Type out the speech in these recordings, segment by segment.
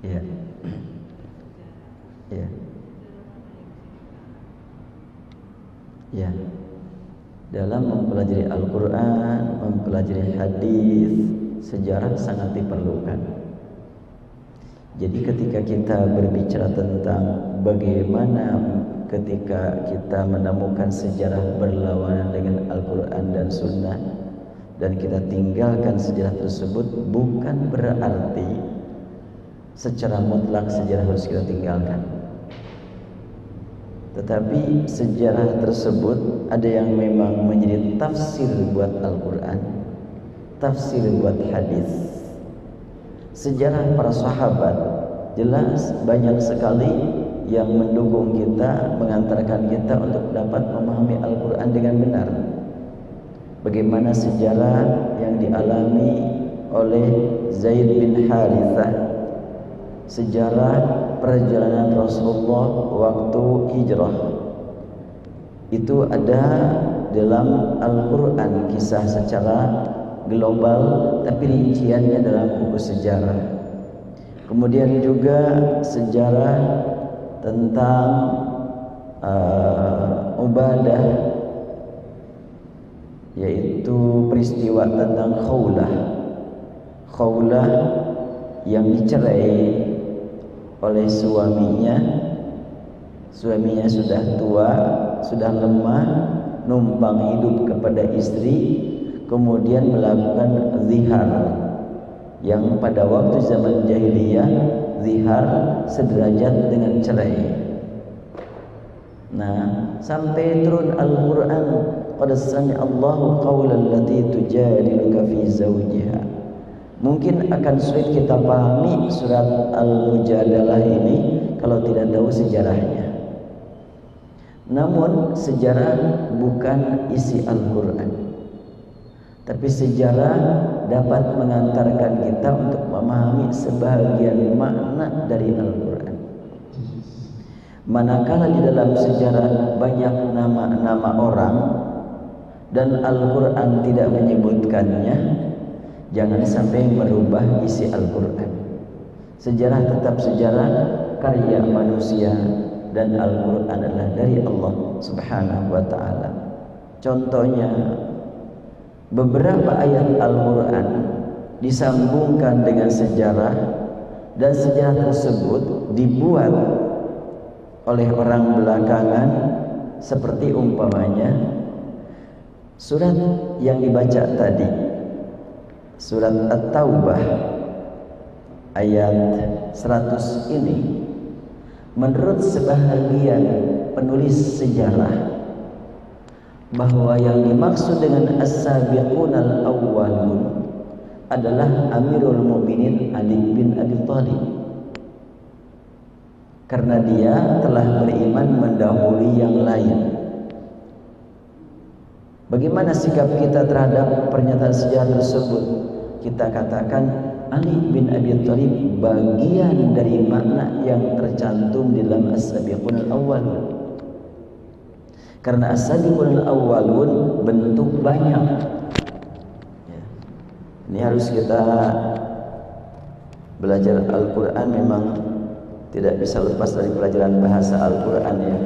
Iya. Iya. Ya, dalam mempelajari Al-Quran, mempelajari hadis, sejarah sangat diperlukan. Jadi ketika kita berbicara tentang bagaimana ketika kita menemukan sejarah berlawanan dengan Al-Quran dan Sunnah, dan kita tinggalkan sejarah tersebut, bukan berarti secara mutlak sejarah harus kita tinggalkan. Tetapi sejarah tersebut ada yang memang menjadi tafsir buat Al-Quran, tafsir buat hadis. Sejarah para sahabat jelas banyak sekali yang mendukung kita, mengantarkan kita untuk dapat memahami Al-Quran dengan benar. Bagaimana sejarah yang dialami oleh Zaid bin Harithah, sejarah perjalanan Rasulullah waktu hijrah, itu ada dalam Al-Quran, kisah secara global tapi rinciannya dalam buku sejarah. Kemudian juga sejarah tentang Ubadah, yaitu peristiwa tentang Khawlah yang dicerai oleh suaminya. Suaminya sudah tua, sudah lemah, numpang hidup kepada istri, kemudian melakukan zihar, yang pada waktu zaman jahiliyah zihar sederajat dengan cerai. Nah, sampai turun Al-Quran, qad sami'allahu qawlan lati tujadiluka fi zawjiha. Mungkin akan sulit kita pahami surat Al-Mujadalah ini kalau tidak tahu sejarahnya. Namun sejarah bukan isi Al-Quran, tapi sejarah dapat mengantarkan kita untuk memahami sebagian makna dari Al-Quran. Manakala di dalam sejarah banyak nama-nama orang dan Al-Quran tidak menyebutkannya, jangan sampai merubah isi Al-Quran. Sejarah tetap sejarah, karya manusia, dan Al-Quran adalah dari Allah Subhanahu wa ta'ala. Contohnya, beberapa ayat Al-Quran disambungkan dengan sejarah, dan sejarah tersebut dibuat oleh orang belakangan, seperti umpamanya surat yang dibaca tadi, surat At-Taubah ayat 100 ini, menurut sebahagian penulis sejarah, bahwa yang dimaksud dengan as-sabiqunal awwalun adalah Amirul Mukminin Ali bin Abi Thalib, karena dia telah beriman mendahului yang lain. Bagaimana sikap kita terhadap pernyataan sejarah tersebut? Kita katakan Ali bin Abi Thalib bagian dari makna yang tercantum di dalam as-sabiqunal awwalun. Karena as-sabiqunal awwalun bentuk banyak. Ini harus kita belajar Al-Quran, memang tidak bisa lepas dari pelajaran bahasa Al-Quran ya.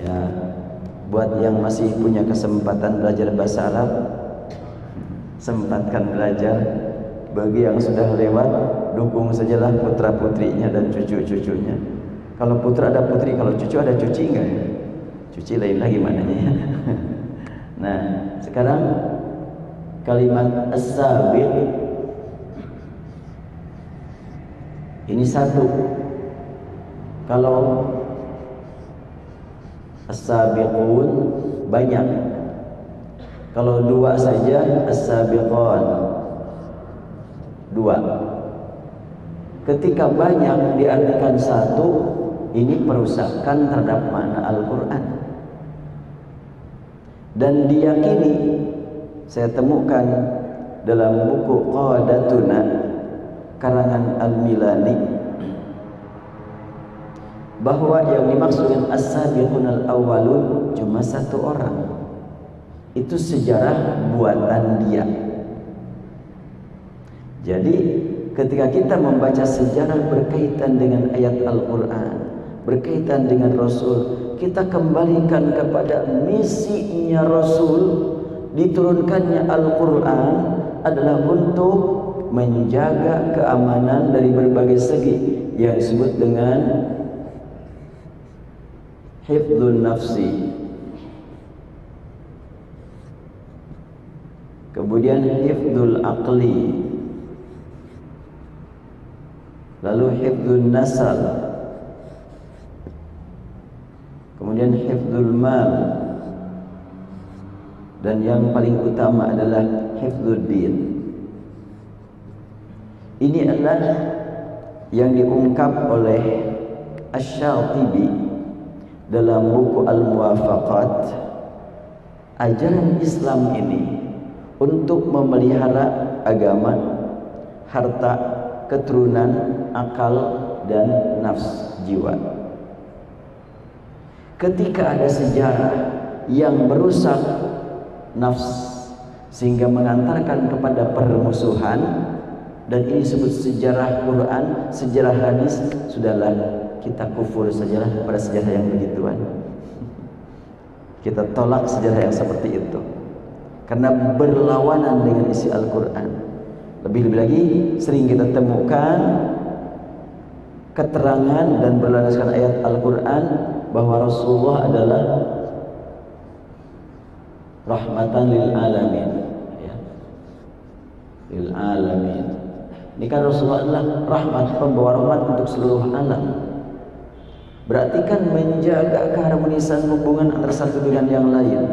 Ya, buat yang masih punya kesempatan belajar bahasa Arab, sempatkan belajar. Bagi yang sudah lewat, dukung sajalah putra putrinya dan cucu-cucunya. Kalau putra ada putri, kalau cucu ada cuci enggak ya? Cuci lain lagi mananya ya. Nah, sekarang kalimat as-sabiq ini satu. Kalau as-sabiqun banyak. Kalau dua saja as-sabiqan, dua. Ketika banyak diartikan satu, ini perusakan terhadap makna Al-Quran. Dan diyakini, saya temukan dalam buku Qadatuna karangan Al-Milani, bahwa yang dimaksud dengan as-sabiqunal awwalun cuma satu orang. Itu sejarah buatan dia. Jadi ketika kita membaca sejarah berkaitan dengan ayat Al-Quran, berkaitan dengan Rasul, kita kembalikan kepada misinya Rasul. Diturunkannya Al-Quran adalah untuk menjaga keamanan dari berbagai segi yang disebut dengan hifdzun nafsi, kemudian hifdzul aqli, lalu hifdzun nasal, kemudian hifdzul mal, dan yang paling utama adalah hifdzuddin. Ini adalah yang diungkap oleh Asy-Syatibi dalam buku Al-Muwafaqat. Ajaran Islam ini untuk memelihara agama, harta, keturunan, akal, dan nafs jiwa. Ketika ada sejarah yang merusak nafs sehingga mengantarkan kepada permusuhan, dan ini disebut sejarah Quran, sejarah hadis, sudahlah kita kufur sajalah pada sejarah yang begituan. Kita tolak sejarah yang seperti itu karena berlawanan dengan isi Al-Quran. Lebih-lebih lagi sering kita temukan keterangan dan berlandaskan ayat Al-Quran bahwa Rasulullah adalah rahmatan lil alamin, ya. Lil alamin. Ini kan Rasulullah adalah rahmat, pembawa rahmat untuk seluruh alam. Berarti kan menjaga keharmonisan hubungan antara satu dengan yang lain.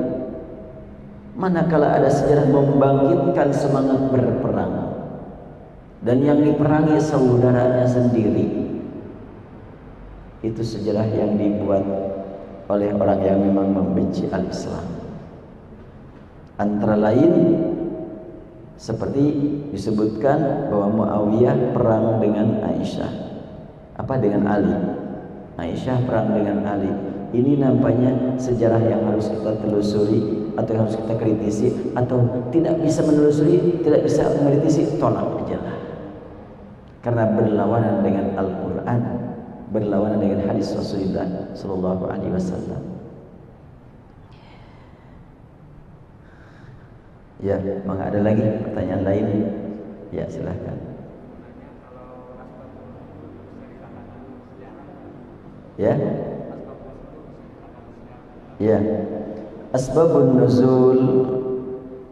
Manakala ada sejarah membangkitkan semangat berperang dan yang diperangi saudaranya sendiri, itu sejarah yang dibuat oleh orang yang memang membenci al-Islam. Antara lain seperti disebutkan bahwa Muawiyah perang dengan Aisyah, dengan Ali. Aisyah perang dengan Ali. Ini nampaknya sejarah yang harus kita telusuri atau yang harus kita kritisi, atau tidak bisa menelusuri, tidak bisa mengkritisi, tolak aja lah. Karena berlawanan dengan Al-Quran, berlawanan dengan hadis Rasulullah Sallallahu Alaihi Wasallam. Ya, maka ada lagi pertanyaan lain? Ya, silahkan. Ya, ya. Asbabun nuzul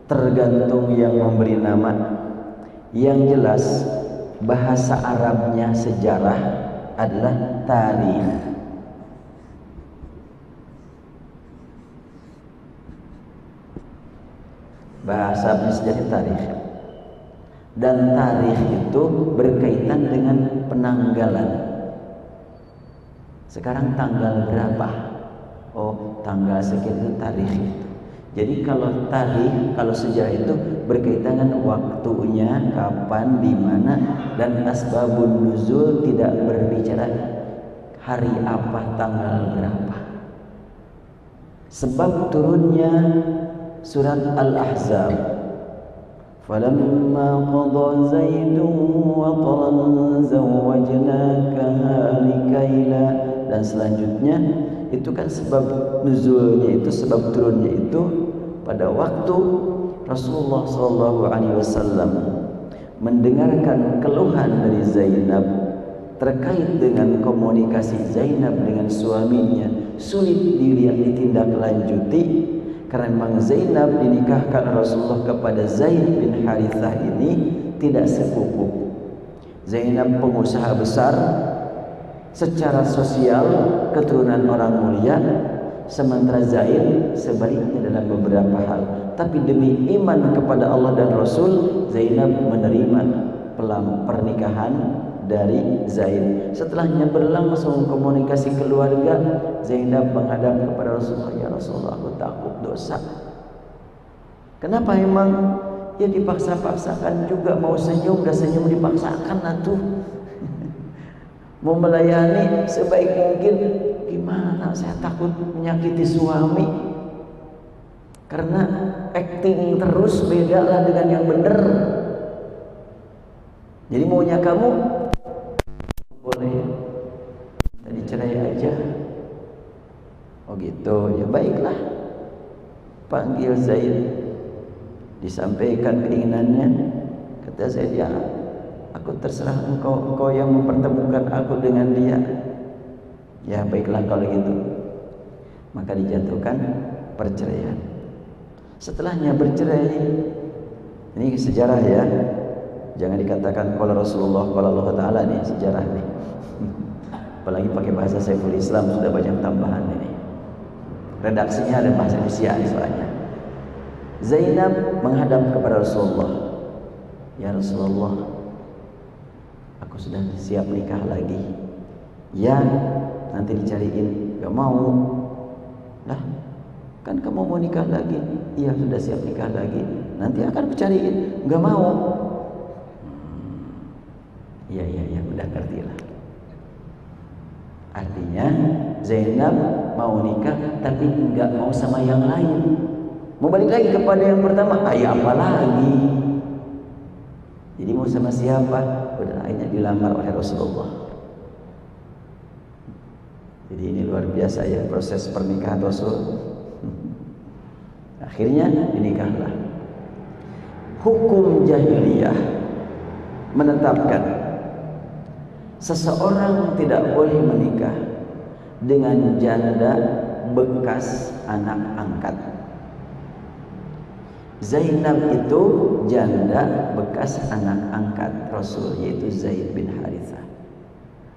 tergantung yang memberi nama. Yang jelas bahasa Arabnya sejarah adalah tarikh. Bahasa sejarah tarikh. Dan tarikh itu berkaitan dengan penanggalan. Sekarang tanggal berapa? Oh, tanggal sekian itu tarikh itu. Jadi kalau tarikh, kalau sejarah itu berkaitan dengan waktunya, kapan, di mana, dan asbabun nuzul tidak berbicara hari apa, tanggal berapa. Sebab turunnya surat Al-Ahzab, falamma qada Zaidun wataran zawwajnakaha likaila, dan selanjutnya itu kan sebab nuzulnya itu, sebab turunnya itu pada waktu Rasulullah SAW mendengarkan keluhan dari Zainab terkait dengan komunikasi Zainab dengan suaminya sulit dilihat ditindaklanjuti. Karena memang Zainab dinikahkan Rasulullah kepada Zaid bin Harithah ini tidak sepupu. Zainab pengusaha besar, secara sosial keturunan orang mulia, sementara Zaid sebaliknya dalam beberapa hal. Tapi demi iman kepada Allah dan Rasul, Zainab menerima pernikahan dari Zaid. Setelahnya berlangsung komunikasi keluarga, Zainab menghadap kepada Rasulullah, ya Rasulullah, aku takut dosa. Kenapa emang? Ya dipaksa-paksakan juga, mau senyum dan senyum dipaksakan atuh. Mau melayani sebaik mungkin, gimana? Saya takut menyakiti suami. Karena acting terus beda lah dengan yang benar. Jadi maunya kamu boleh tadi cerai aja. Oh gitu, ya baiklah. Panggil Zaid, disampaikan keinginannya. Kata Zaid, ya aku terserah engkau yang mempertemukan aku dengan dia. Ya baiklah kalau gitu. Maka dijatuhkan perceraian. Setelahnya bercerai. Ini sejarah ya. Jangan dikatakan qala Rasulullah, qala Allah Ta'ala nih, sejarah nih. Apalagi pakai bahasa Saiful Islam sudah banyak tambahan ini. Redaksinya ada bahasa Indonesia soalnya. Zainab menghadap kepada Rasulullah. Ya Rasulullah, aku sudah siap nikah lagi. Ya, nanti dicariin. Gak mau. Lah, kan kamu mau nikah lagi? Iya, sudah siap nikah lagi. Nanti akan dicariin. Gak mau. Iya, udah ngerti lah. Artinya Zainab mau nikah tapi enggak mau sama yang lain. Mau balik lagi kepada yang pertama. Ayah apa lagi? Jadi mau sama siapa? Udah akhirnya dilamar oleh Rasulullah. Jadi ini luar biasa ya proses pernikahan Rasul. Akhirnya dinikahlah. Hukum jahiliyah menetapkan seseorang tidak boleh menikah dengan janda bekas anak angkat. Zainab itu janda bekas anak angkat Rasul, yaitu Zaid bin Harithah.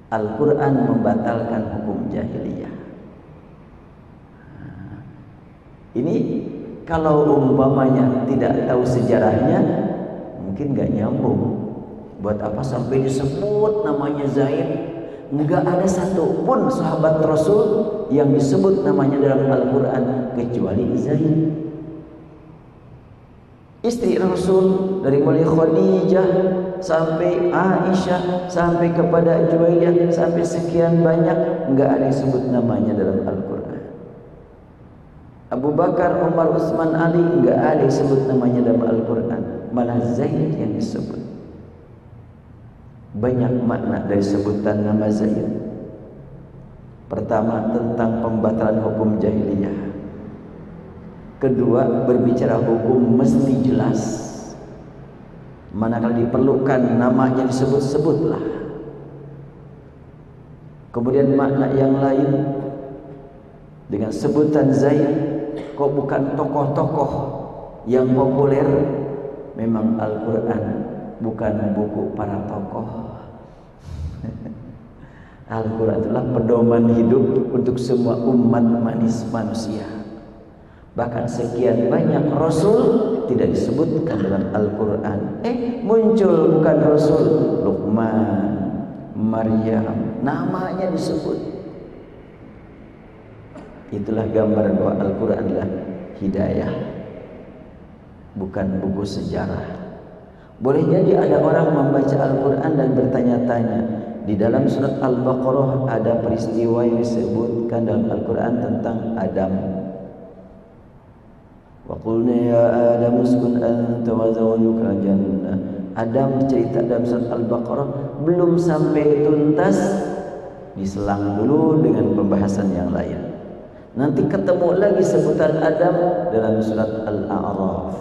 Al-Quran membatalkan hukum jahiliyah. Ini kalau umpamanya tidak tahu sejarahnya mungkin gak nyambung. Buat apa sampai disebut namanya Zaid? Enggak ada satupun sahabat Rasul yang disebut namanya dalam Al-Quran kecuali Zaid. Istri Rasul dari mulai Khadijah sampai Aisyah sampai kepada Juwairiyah sampai sekian banyak enggak ada yang disebut namanya dalam Al-Quran. Abu Bakar, Umar, Utsman, Ali enggak ada yang disebut namanya dalam Al-Quran. Malah Zaid yang disebut. Banyak makna dari sebutan nama Zaid. Pertama, tentang pembatalan hukum jahiliyah. Kedua, berbicara hukum mesti jelas. Manakala diperlukan namanya disebut-sebutlah. Kemudian makna yang lain dengan sebutan Zaid, kok bukan tokoh-tokoh yang populer? Memang Al-Quran bukan buku para tokoh. Al-Quran adalah pedoman hidup untuk semua umat manusia. Bahkan sekian banyak Rasul tidak disebutkan dalam Al-Quran. Muncul bukan Rasul, Luqman, Maryam, namanya disebut. Itulah gambaran bahwa Al-Quran adalah hidayah, bukan buku sejarah. Boleh jadi ada orang membaca Al-Quran dan bertanya-tanya, di dalam surat Al-Baqarah ada peristiwa yang disebutkan dalam Al-Quran tentang Adam. Wa qulna ya Adam uskun anta wa zawjuka jannah. Adam cerita dalam surat Al-Baqarah belum sampai tuntas, diselang dulu dengan pembahasan yang lain. Nanti ketemu lagi sebutan Adam dalam surat Al-A'raf.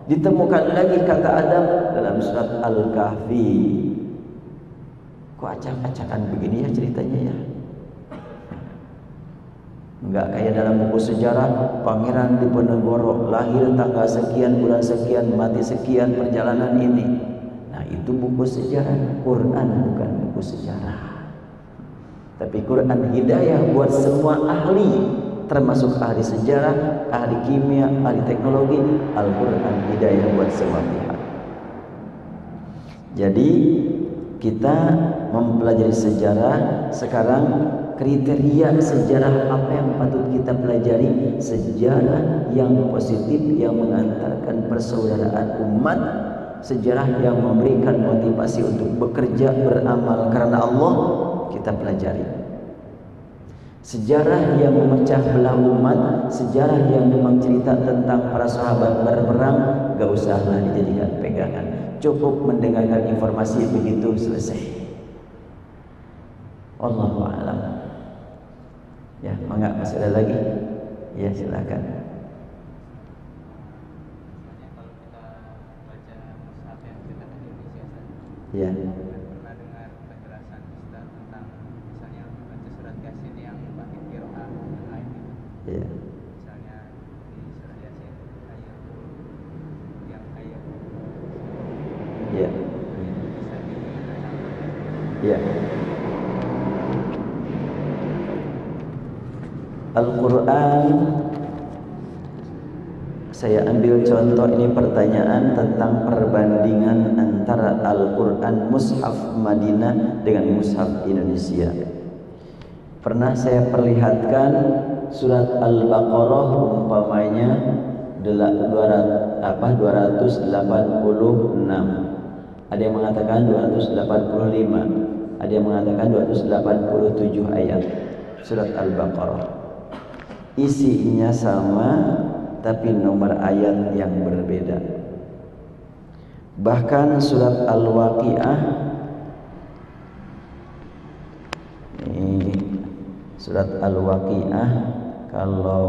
Ditemukan lagi kata Adam dalam surat Al-Kahfi. Kok acak-acakan begini ya ceritanya ya? Enggak kayak dalam buku sejarah Pangeran Diponegoro lahir tanggal sekian bulan sekian mati sekian perjalanan ini. Nah itu buku sejarah. Quran bukan buku sejarah. Tapi Quran hidayah buat semua ahli, termasuk ahli sejarah, ahli kimia, ahli teknologi. Al-Quran hidayah buat semua pihak. Jadi kita mempelajari sejarah. Sekarang kriteria sejarah apa yang patut kita pelajari? Sejarah yang positif, yang mengantarkan persaudaraan umat, sejarah yang memberikan motivasi untuk bekerja, beramal karena Allah, kita pelajari. Sejarah yang memecah belah umat, sejarah yang memang cerita tentang para sahabat berperang, gak usahlah dijadikan pegangan. cukup mendengarkan informasi begitu selesai. Wallahu a'lam. Ya, mangga masih ada lagi? Ya, silakan. Kalau kita baca mushaf yang kita di Indonesia, Ya. pernah dengar penjelasan Ustaz tentang misalnya baca surat Yasin yang pakai qiraah yang lain gitu. Ya. Misalnya di surat Yasin ayat yang ayat Ya. bisa dibaca. Ya. Al-Quran, saya ambil contoh ini pertanyaan tentang perbandingan antara Al-Quran Mushaf Madinah dengan Mushaf Indonesia. Pernah saya perlihatkan surat Al-Baqarah umpamanya 286. Ada yang mengatakan 285, ada yang mengatakan 287 ayat surat Al-Baqarah. Isinya sama tapi nomor ayat yang berbeda. Bahkan surat Al-Waqiah, ini surat Al-Waqiah, kalau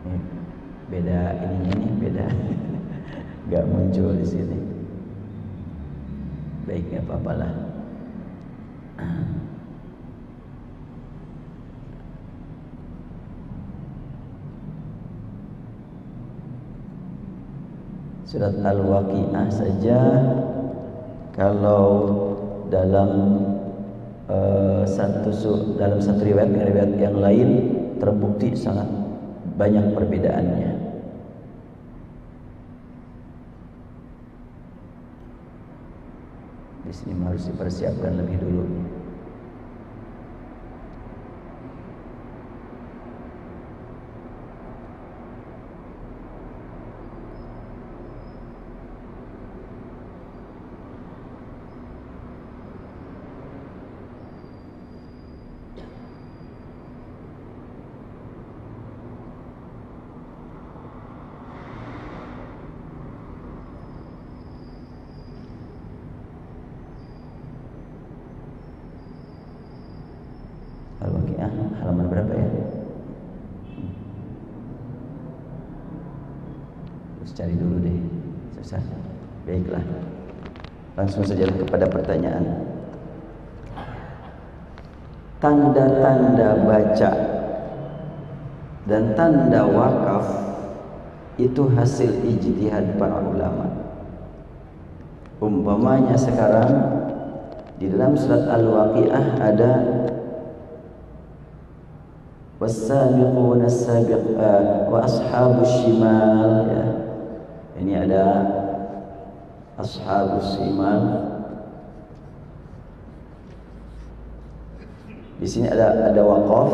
ini beda, ini beda, nggak muncul di sini. Baik, nggak apa-apa lah. Surat Al-Waqiah saja kalau dalam dalam satu riwayat dengan riwayat yang lain terbukti sangat banyak perbedaannya. Di sini harus dipersiapkan lebih dulu. Al-Waqiah halaman berapa ya? Terus cari dulu deh. Susah. Baiklah. Langsung saja kepada pertanyaan. Tanda-tanda baca dan tanda wakaf itu hasil ijtihad para ulama. Umpamanya sekarang di dalam surat Al-Waqiah ada was-sabiquna as-sabiqat wa ashabus shimal, ya. Ini ada ashabus shimal. Di sini ada waqaf.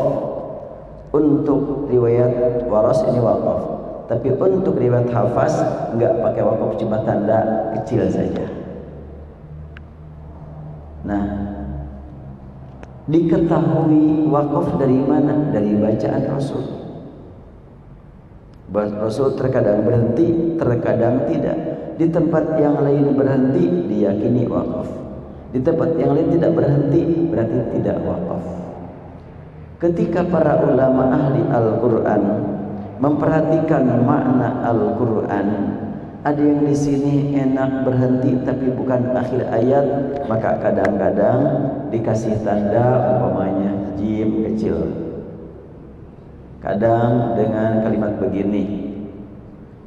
Untuk riwayat Waras ini waqaf. Tapi untuk riwayat Hafaz enggak pakai waqaf, cuma tanda kecil saja. Nah, diketahui wakaf dari mana? Dari bacaan Rasul. Rasul terkadang berhenti, terkadang tidak. Di tempat yang lain berhenti, diyakini wakaf. Di tempat yang lain tidak berhenti, berarti tidak wakaf. Ketika para ulama ahli Al-Quran memperhatikan makna Al-Quran, ada yang di sini enak berhenti tapi bukan akhir ayat, maka kadang-kadang dikasih tanda umpamanya jim kecil. Kadang dengan kalimat begini,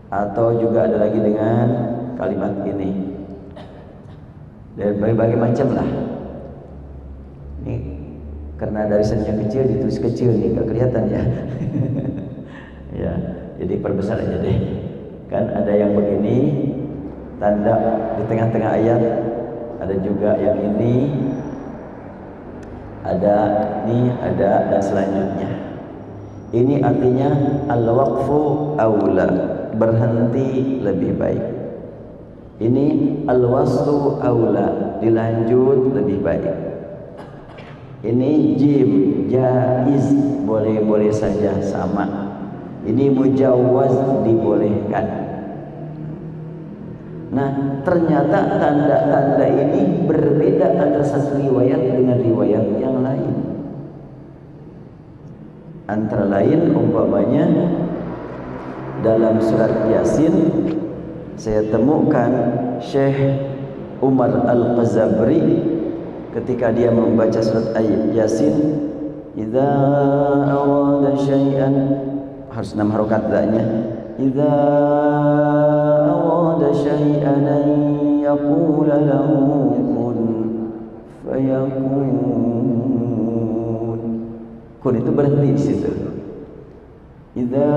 atau juga ada lagi dengan kalimat ini. Dan berbagai macam lah. Ini karena dari seninya kecil ditulis kecil nih, gak kelihatan ya. Ya, jadi perbesar aja deh. Kan ada yang begini, tanda di tengah-tengah ayat, ada juga yang ini, ada ini, ada dan selanjutnya. Ini artinya al-waqfu aula, berhenti lebih baik. Ini al-waslu aula, dilanjut lebih baik. Ini jim, jaiz, boleh-boleh saja sama. Ini mujawaz, dibolehkan. Nah, ternyata tanda-tanda ini berbeda antara satu riwayat dengan riwayat yang lain. Antara lain umpamanya dalam surat Yasin saya temukan Syekh Umar Al-Qazabri ketika dia membaca surat Yasin, idza arada syai'an, harus 6 harokat daknya, idza arada syai'an an yaqula lahu kun fayakun. Kun itu berhenti di situ. Idza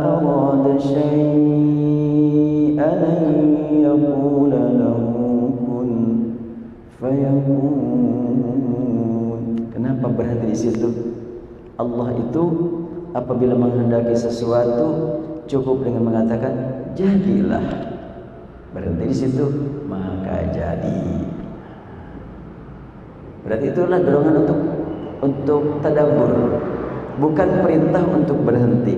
arada syai'an an yaqula lahu kun fayakun. Kenapa berhenti di situ? Allah itu apabila menghendaki sesuatu cukup dengan mengatakan jadilah. Berhenti di situ, maka jadi. Berarti itulah dorongan untuk tadabbur, bukan perintah untuk berhenti.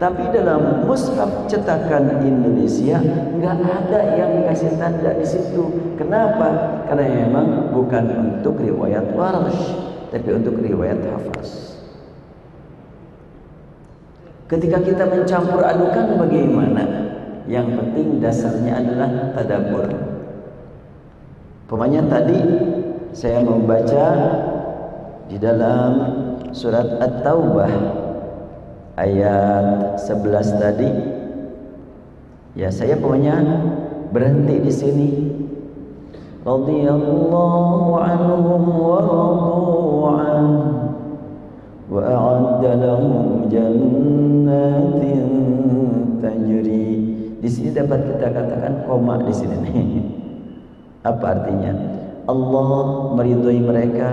Tapi dalam mushaf cetakan Indonesia nggak ada yang kasih tanda di situ. Kenapa? Karena memang bukan untuk riwayat Warsh, tapi untuk riwayat Hafs. Ketika kita mencampur adukan bagaimana? Yang penting dasarnya adalah tadabbur. Pokoknya tadi saya membaca di dalam surat At-Taubah ayat 11 tadi. Ya, saya pokoknya berhenti di sini. Radhiyallahu anhum wa radu anhu wa a'adda lahum jannatin tajri. Di sini dapat kita katakan koma di sini nih. Apa artinya? Allah meridhoi mereka,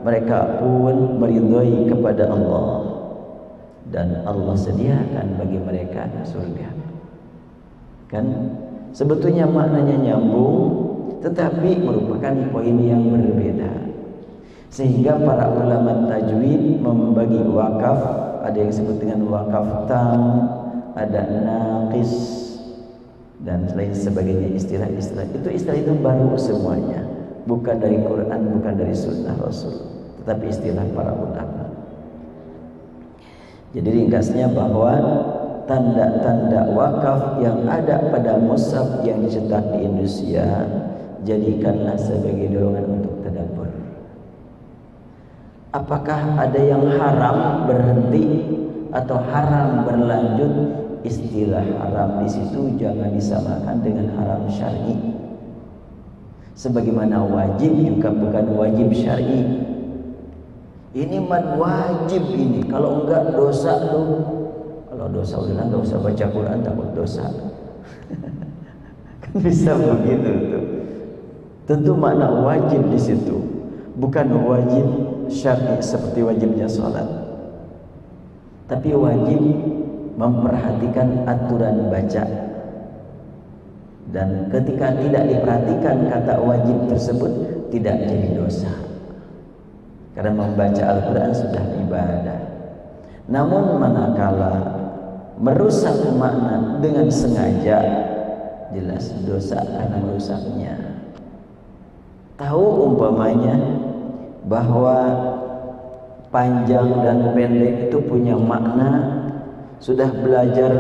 mereka pun meridhoi kepada Allah, dan Allah sediakan bagi mereka surga. Kan sebetulnya maknanya nyambung, tetapi merupakan poin yang berbeda. Sehingga para ulama tajwid membagi wakaf, ada yang disebut dengan wakaf tam, ada naqis, dan lain sebagainya. Istilah-istilah itu baru semuanya, bukan dari Quran, bukan dari sunnah Rasul, tetapi istilah para ulama. Jadi ringkasnya bahwa tanda-tanda wakaf yang ada pada mushaf yang dicetak di Indonesia, jadikanlah sebagai dorongan untuk tadabbur. Apakah ada yang haram berhenti atau haram berlanjut? Istilah haram di situ jangan disamakan dengan haram syar'i. Sebagaimana wajib juga bukan wajib syar'i. Ini mad wajib ini, kalau enggak dosa tuh. Kalau dosa udah enggak usah baca Quran, takut dosa. Kan bisa begitu tuh. Tentu makna wajib di situ bukan wajib syar'i seperti wajibnya sholat, tapi wajib memperhatikan aturan baca. Dan ketika tidak diperhatikan kata wajib tersebut, tidak jadi dosa. Karena membaca Al-Quran sudah ibadah. Namun manakala merusak makna dengan sengaja, jelas dosa karena merusaknya. Tahu umpamanya bahwa panjang dan pendek itu punya makna. Sudah belajar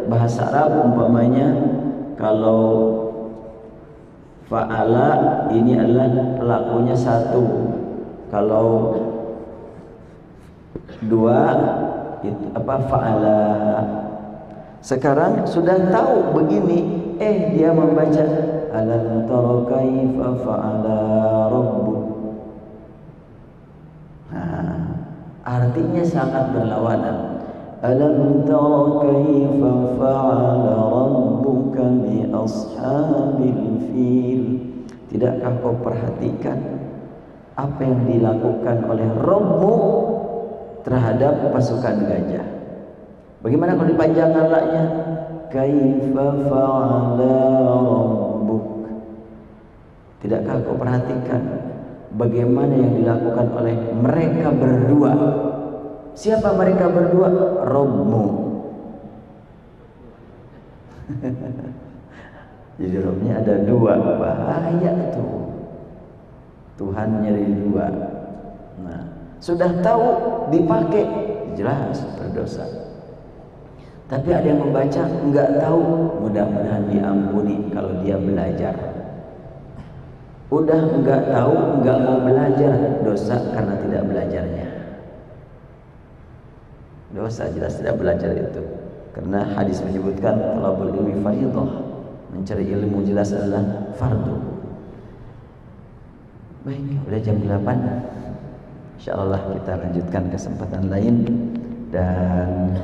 bahasa Arab umpamanya, kalau fa'ala ini adalah pelakunya satu, kalau dua itu apa fa'ala. Sekarang sudah tahu begini, dia membaca alam tara kaifa fa'ala rabbuk. Artinya sangat berlawanan. Alam tara kaifa fa'ala rabbuka bi ashabil fil. Tidakkah kau perhatikan apa yang dilakukan oleh Rabbmu terhadap pasukan gajah? Bagaimana kalau dipanjangkan laknya? Kaifa fa'ala rabbuk. Tidakkah kau perhatikan bagaimana yang dilakukan oleh mereka berdua? Siapa mereka berdua? Robmu. Jadi Robnya ada dua, bahaya tuh. Tuhan nyari dua. Nah, sudah tahu dipakai jelas berdosa. Tapi ada yang membaca enggak tahu, mudah-mudahan diampuni kalau dia belajar. Udah enggak tahu, enggak mau belajar, dosa karena tidak belajarnya. Dosa jelas tidak belajar itu. Karena hadis menyebutkan talabul ilmi fardhah, mencari ilmu jelas adalah fardu. Baik, udah jam 8. Insyaallah kita lanjutkan kesempatan lain dan